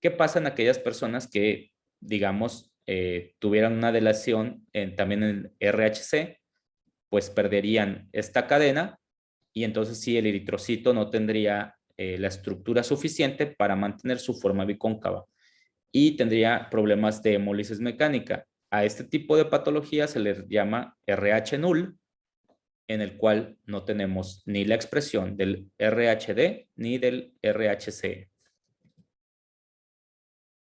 ¿Qué pasa en aquellas personas que, digamos, tuvieran una deleción también en RHC? Pues perderían esta cadena y entonces sí, el eritrocito no tendría la estructura suficiente para mantener su forma bicóncava y tendría problemas de hemólisis mecánica. A este tipo de patología se le llama RH null, en el cual no tenemos ni la expresión del RHD ni del RHC.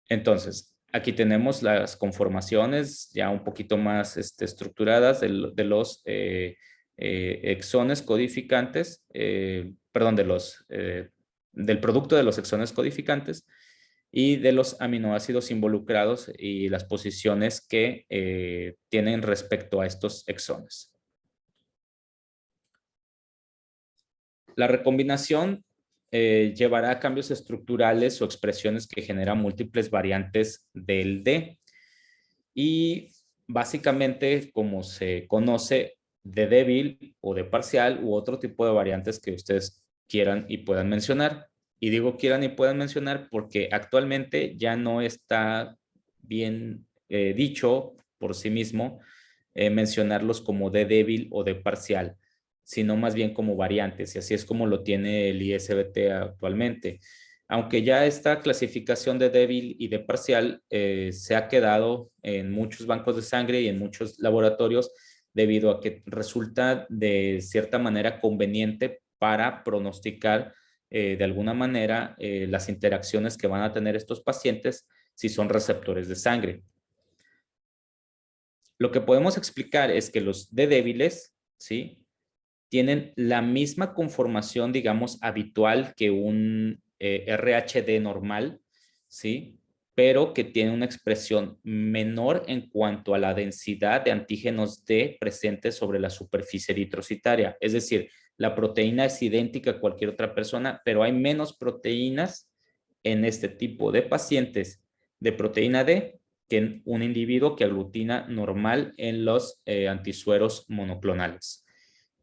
Entonces, aquí tenemos las conformaciones ya un poquito más estructuradas de los exones codificantes, perdón, del producto de los exones codificantes y de los aminoácidos involucrados y las posiciones que tienen respecto a estos exones. La recombinación llevará a cambios estructurales o expresiones que generan múltiples variantes del D. Y básicamente, como se conoce, de débil o de parcial u otro tipo de variantes que ustedes quieran y puedan mencionar. Y digo quieran y puedan mencionar porque actualmente ya no está bien dicho por sí mismo mencionarlos como de débil o de parcial, sino más bien como variantes, y así es como lo tiene el ISBT actualmente. Aunque ya esta clasificación de débil y de parcial se ha quedado en muchos bancos de sangre y en muchos laboratorios debido a que resulta de cierta manera conveniente para pronosticar de alguna manera las interacciones que van a tener estos pacientes si son receptores de sangre. Lo que podemos explicar es que los D débiles, ¿sí?, tienen la misma conformación, digamos, habitual que un RHD normal, ¿sí? Pero que tiene una expresión menor en cuanto a la densidad de antígenos D presentes sobre la superficie eritrocitaria. Es decir, la proteína es idéntica a cualquier otra persona, pero hay menos proteínas en este tipo de pacientes de proteína D que en un individuo que aglutina normal en los antisueros monoclonales.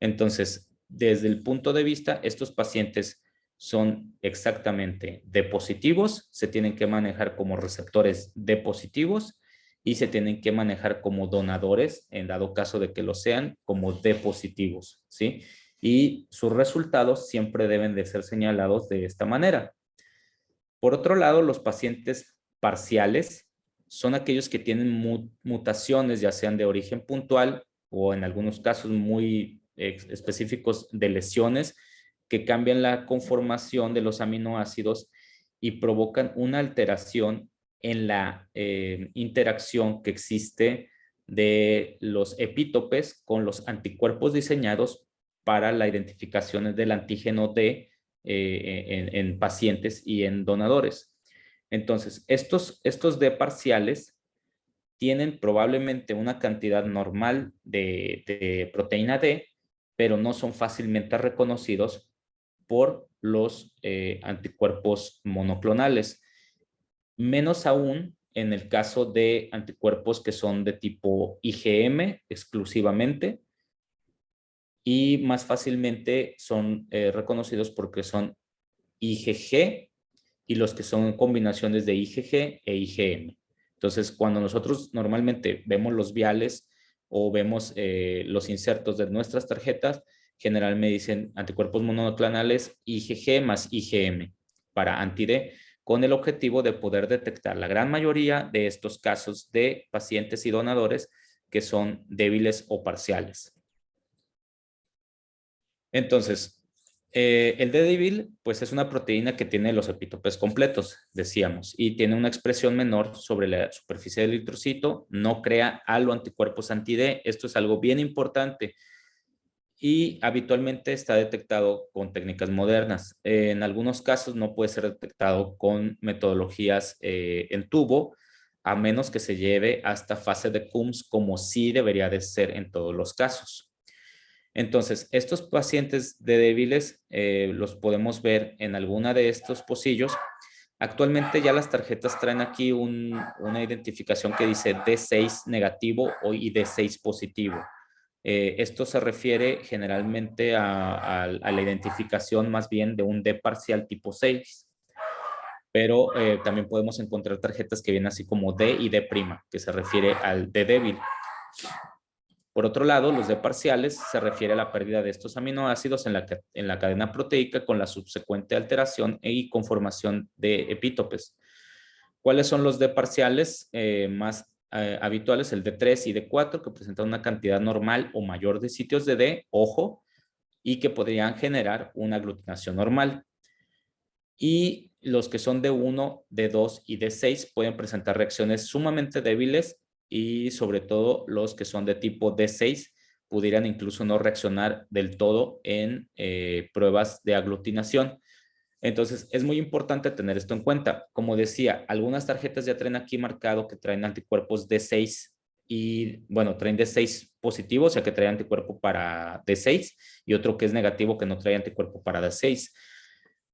Entonces, desde el punto de vista, estos pacientes son exactamente D positivos, se tienen que manejar como receptores D positivos y se tienen que manejar como donadores, en dado caso de que lo sean, como D positivos, ¿sí? Y sus resultados siempre deben de ser señalados de esta manera. Por otro lado, los pacientes parciales son aquellos que tienen mutaciones, ya sean de origen puntual o en algunos casos muy específicos de lesiones que cambian la conformación de los aminoácidos y provocan una alteración en la interacción que existe de los epítopes con los anticuerpos diseñados para la identificación del antígeno D en pacientes y en donadores. Entonces, estos D parciales tienen probablemente una cantidad normal de proteína D, pero no son fácilmente reconocidos por los anticuerpos monoclonales. Menos aún en el caso de anticuerpos que son de tipo IgM exclusivamente, y más fácilmente son reconocidos porque son IgG y los que son combinaciones de IgG e IgM. Entonces, cuando nosotros normalmente vemos los viales o vemos los insertos de nuestras tarjetas, generalmente dicen anticuerpos monoclonales IgG más IgM para anti-D, con el objetivo de poder detectar la gran mayoría de estos casos de pacientes y donadores que son débiles o parciales. Entonces, el D débil, pues es una proteína que tiene los epítopes completos, decíamos, y tiene una expresión menor sobre la superficie del eritrocito, no crea aloanticuerpos anti-D. Esto es algo bien importante y habitualmente está detectado con técnicas modernas. En algunos casos no puede ser detectado con metodologías en tubo, a menos que se lleve hasta fase de Coombs, como sí debería de ser en todos los casos. Entonces, estos pacientes de débiles los podemos ver en alguna de estos pocillos. Actualmente ya las tarjetas traen aquí una identificación que dice D6 negativo y D6 positivo. Esto se refiere generalmente a la identificación más bien de un D parcial tipo 6. Pero también podemos encontrar tarjetas que vienen así como D y D', que se refiere al D débil. Por otro lado, los D parciales se refiere a la pérdida de estos aminoácidos en la cadena proteica con la subsecuente alteración y conformación de epítopes. ¿Cuáles son los D parciales más habituales? El D3 y D4, que presentan una cantidad normal o mayor de sitios de D, ojo, y que podrían generar una aglutinación normal. Y los que son D1, D2 y D6 pueden presentar reacciones sumamente débiles, y sobre todo los que son de tipo D6 pudieran incluso no reaccionar del todo en pruebas de aglutinación. Entonces, es muy importante tener esto en cuenta. Como decía, algunas tarjetas ya traen aquí marcado que traen anticuerpos D6 y, bueno, traen D6 positivo, o sea que trae anticuerpo para D6, y otro que es negativo que no trae anticuerpo para D6.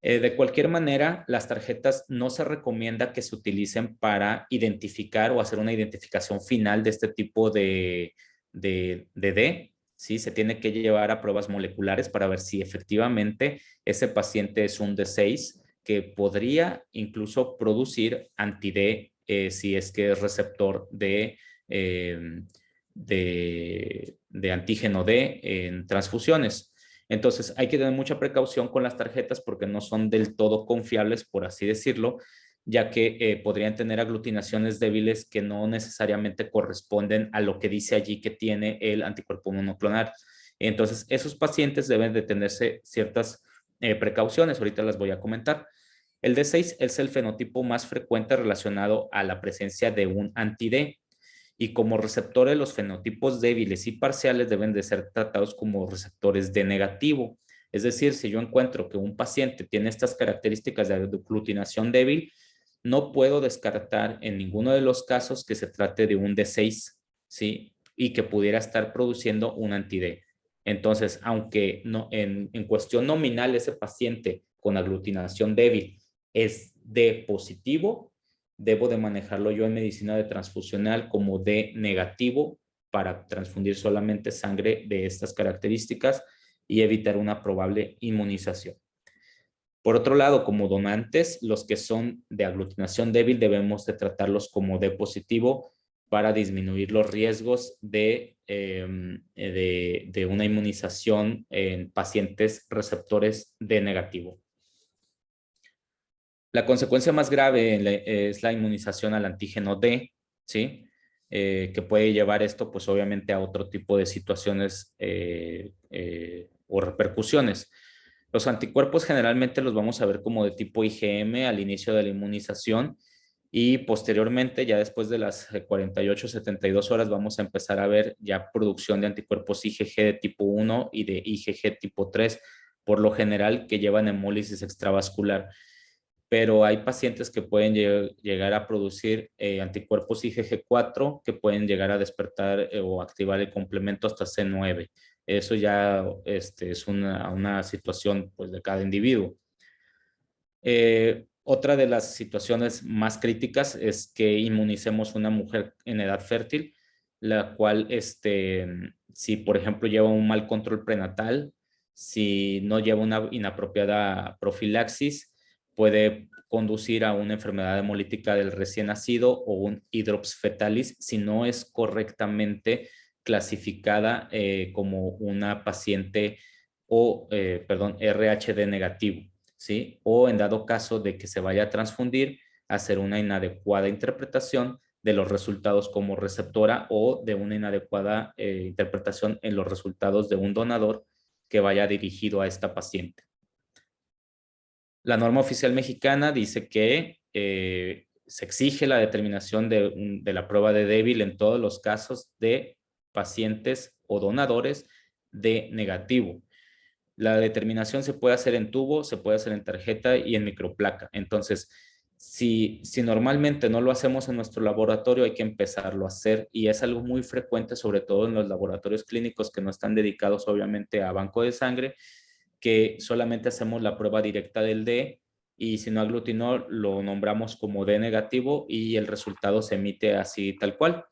De cualquier manera, las tarjetas no se recomienda que se utilicen para identificar o hacer una identificación final de este tipo de D. ¿Sí? Se tiene que llevar a pruebas moleculares para ver si efectivamente ese paciente es un D6 que podría incluso producir anti-D si es que es receptor de antígeno D en transfusiones. Entonces hay que tener mucha precaución con las tarjetas porque no son del todo confiables, por así decirlo, ya que podrían tener aglutinaciones débiles que no necesariamente corresponden a lo que dice allí que tiene el anticuerpo monoclonal. Entonces, esos pacientes deben de tenerse ciertas precauciones, ahorita las voy a comentar. El D6 es el fenotipo más frecuente relacionado a la presencia de un anti-D, y como receptores los fenotipos débiles y parciales deben de ser tratados como receptores de negativo. Es decir, si yo encuentro que un paciente tiene estas características de aglutinación débil, no puedo descartar en ninguno de los casos que se trate de un D6, ¿sí? Y que pudiera estar produciendo un anti-D. Entonces, aunque no, en cuestión nominal ese paciente con aglutinación débil es D positivo, debo de manejarlo yo en medicina de transfusional como D negativo para transfundir solamente sangre de estas características y evitar una probable inmunización. Por otro lado, como donantes, los que son de aglutinación débil debemos de tratarlos como D positivo para disminuir los riesgos de una inmunización en pacientes receptores D negativo. La consecuencia más grave es la inmunización al antígeno D, ¿sí? Que puede llevar esto, pues obviamente, a otro tipo de situaciones o repercusiones. Los anticuerpos generalmente los vamos a ver como de tipo IgM al inicio de la inmunización y posteriormente, ya después de las 48, 72 horas, vamos a empezar a ver ya producción de anticuerpos IgG de tipo 1 y de IgG tipo 3, por lo general que llevan hemólisis extravascular. Pero hay pacientes que pueden llegar a producir anticuerpos IgG4 que pueden llegar a despertar o activar el complemento hasta C9. Eso ya es una situación pues, de cada individuo. Otra de las situaciones más críticas es que inmunicemos una mujer en edad fértil, la cual, si por ejemplo lleva un mal control prenatal, si no lleva una inapropiada profilaxis, puede conducir a una enfermedad hemolítica del recién nacido o un hidrops fetalis si no es correctamente clasificada como una paciente RHD negativo. ¿Sí? O en dado caso de que se vaya a transfundir, hacer una inadecuada interpretación de los resultados como receptora o de una inadecuada interpretación en los resultados de un donador que vaya dirigido a esta paciente. La norma oficial mexicana dice que se exige la determinación de la prueba de débil en todos los casos de pacientes o donadores de negativo. La determinación se puede hacer en tubo, se puede hacer en tarjeta y en microplaca. Entonces, si normalmente no lo hacemos en nuestro laboratorio, hay que empezarlo a hacer y es algo muy frecuente, sobre todo en los laboratorios clínicos que no están dedicados obviamente a banco de sangre, que solamente hacemos la prueba directa del D y si no aglutinó lo nombramos como D negativo y el resultado se emite así tal cual.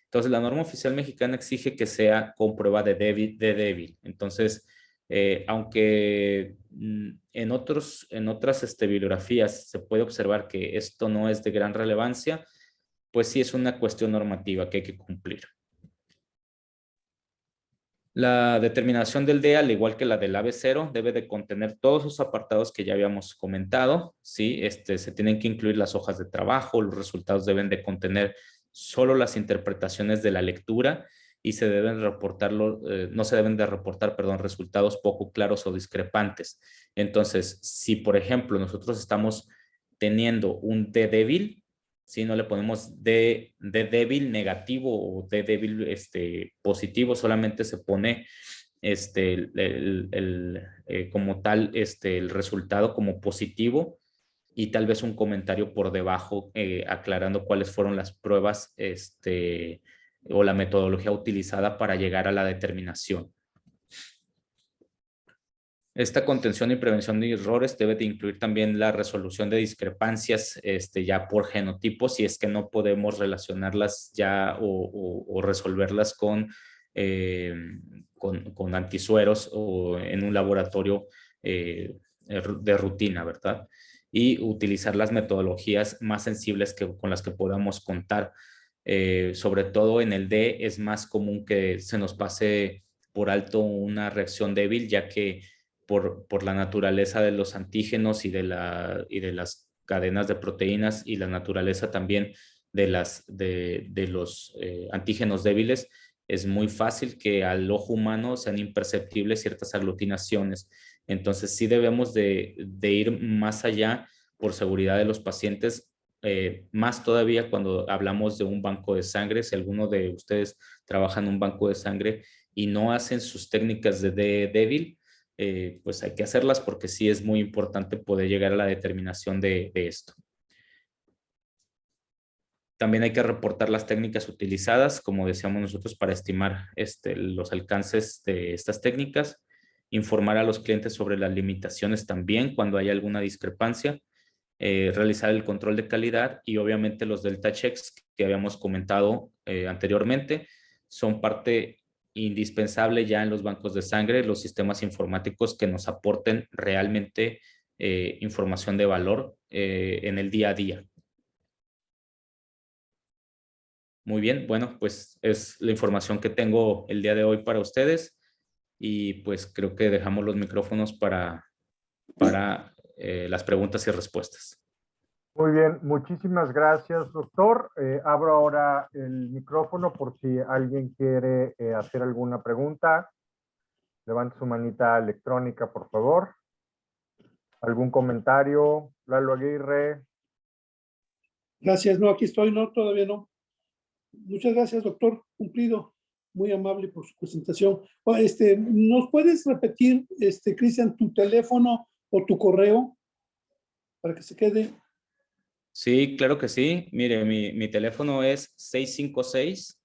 Entonces, la norma oficial mexicana exige que sea con prueba de débil. Entonces, aunque en otras bibliografías se puede observar que esto no es de gran relevancia, pues sí es una cuestión normativa que hay que cumplir. La determinación del D, al igual que la del AB0, debe de contener todos esos apartados que ya habíamos comentado, ¿sí? Se tienen que incluir las hojas de trabajo, los resultados deben de contener solo las interpretaciones de la lectura y se deben reportar, no se deben de reportar, resultados poco claros o discrepantes. Entonces, si por ejemplo nosotros estamos teniendo un D débil, si no le ponemos D débil negativo o D débil positivo, solamente se pone como tal el resultado como positivo y tal vez un comentario por debajo aclarando cuáles fueron las pruebas o la metodología utilizada para llegar a la determinación. Esta contención y prevención de errores debe de incluir también la resolución de discrepancias ya por genotipo, si es que no podemos relacionarlas ya o resolverlas con antisueros o en un laboratorio de rutina, ¿verdad? Y utilizar las metodologías más sensibles con las que podamos contar. Sobre todo en el D es más común que se nos pase por alto una reacción débil, ya que por la naturaleza de los antígenos y de las cadenas de proteínas y la naturaleza también de los antígenos débiles, es muy fácil que al ojo humano sean imperceptibles ciertas aglutinaciones. Entonces sí debemos de ir más allá por seguridad de los pacientes, más todavía cuando hablamos de un banco de sangre. Si alguno de ustedes trabaja en un banco de sangre y no hacen sus técnicas de débil, pues hay que hacerlas porque sí es muy importante poder llegar a la determinación de esto. También hay que reportar las técnicas utilizadas, como decíamos nosotros, para estimar los alcances de estas técnicas, informar a los clientes sobre las limitaciones también cuando hay alguna discrepancia, realizar el control de calidad y obviamente los delta checks que habíamos comentado anteriormente son parte indispensable ya en los bancos de sangre, los sistemas informáticos que nos aporten realmente información de valor en el día a día. Muy bien, bueno, pues es la información que tengo el día de hoy para ustedes y pues creo que dejamos los micrófonos para las preguntas y respuestas. Muy bien, muchísimas gracias, doctor. Abro ahora el micrófono por si alguien quiere hacer alguna pregunta. Levante su manita electrónica, por favor. ¿Algún comentario? Lalo Aguirre. Gracias, no, aquí estoy, no, todavía no. Muchas gracias, doctor, cumplido, muy amable por su presentación. ¿Nos puedes repetir, Cristian, tu teléfono o tu correo para que se quede? Sí, claro que sí. Mire, mi teléfono es 656,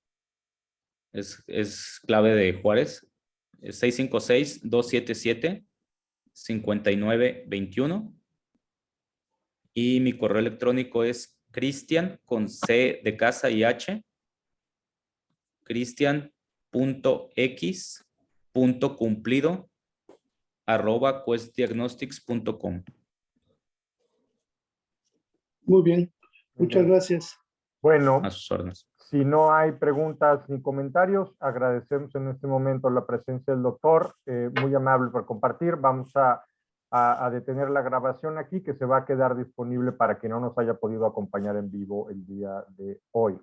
es clave de Juárez, es 656-277-5921. Y mi correo electrónico es Cristian con C de casa y H, cristian.x.cumplido@questdiagnostics.com. Muy bien, Muy muchas bien. gracias. Bueno, A sus órdenes. si no hay preguntas ni comentarios, agradecemos en este momento la presencia del doctor, muy amable por compartir. Vamos a detener la grabación aquí, que se va a quedar disponible para quien no nos haya podido acompañar en vivo el día de hoy.